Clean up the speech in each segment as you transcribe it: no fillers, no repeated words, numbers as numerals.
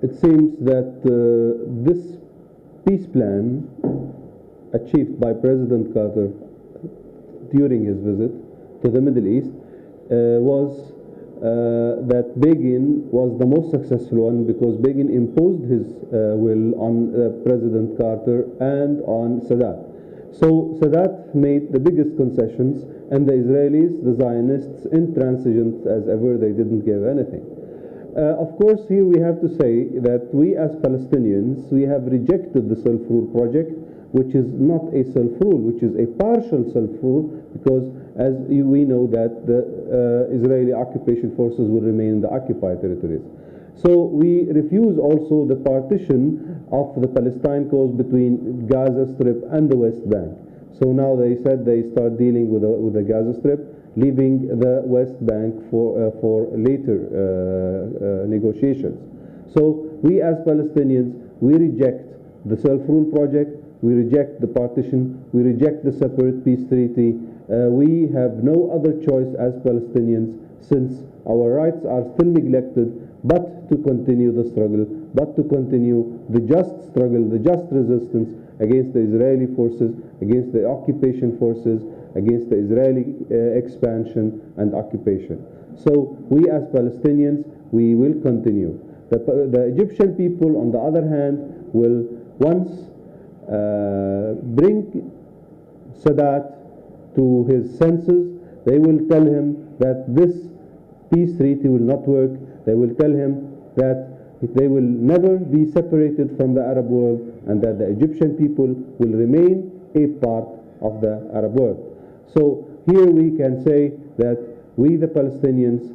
It seems that this peace plan achieved by President Carter during his visit to the Middle East was that Begin was the most successful one, because Begin imposed his will on President Carter and on Sadat. So Sadat made the biggest concessions, and the Israelis, the Zionists, intransigent as ever, they didn't give anything. Of course, here we have to say that we as Palestinians, we have rejected the self-rule project, which is not a self-rule, which is a partial self-rule, because as we know that the Israeli occupation forces will remain in the occupied territories. So we refuse also the partition of the Palestine cause between Gaza Strip and the West Bank. So now they said they start dealing with the Gaza Strip, leaving the West Bank for later negotiations. So we as Palestinians, we reject the self-rule project, we reject the partition, we reject the separate peace treaty. We have no other choice as Palestinians, since our rights are still neglected, but to continue the struggle, but to continue the just struggle, the just resistance against the Israeli forces, against the occupation forces, against the Israeli expansion and occupation. So we as Palestinians, we will continue. The Egyptian people, on the other hand, will once bring Sadat to his senses. They will tell him that this peace treaty will not work. They will tell him that they will never be separated from the Arab world, and that the Egyptian people will remain a part of the Arab world. So here we can say that we, the Palestinians,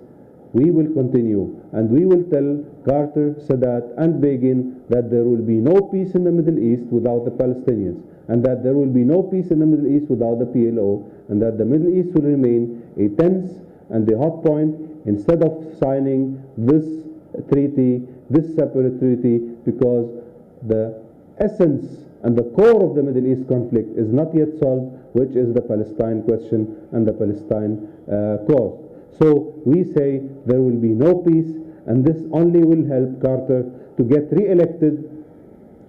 we will continue, and we will tell Carter, Sadat, and Begin that there will be no peace in the Middle East without the Palestinians, and that there will be no peace in the Middle East without the PLO, and that the Middle East will remain a tense and a hot point instead of signing this treaty, this separate treaty, because the essence and the core of the Middle East conflict is not yet solved, which is the Palestine question and the Palestine cause. So we say there will be no peace, and this only will help Carter to get re-elected,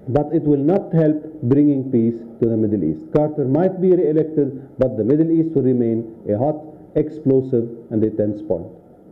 but it will not help bringing peace to the Middle East. Carter might be re-elected, but the Middle East will remain a hot, explosive, and a tense point.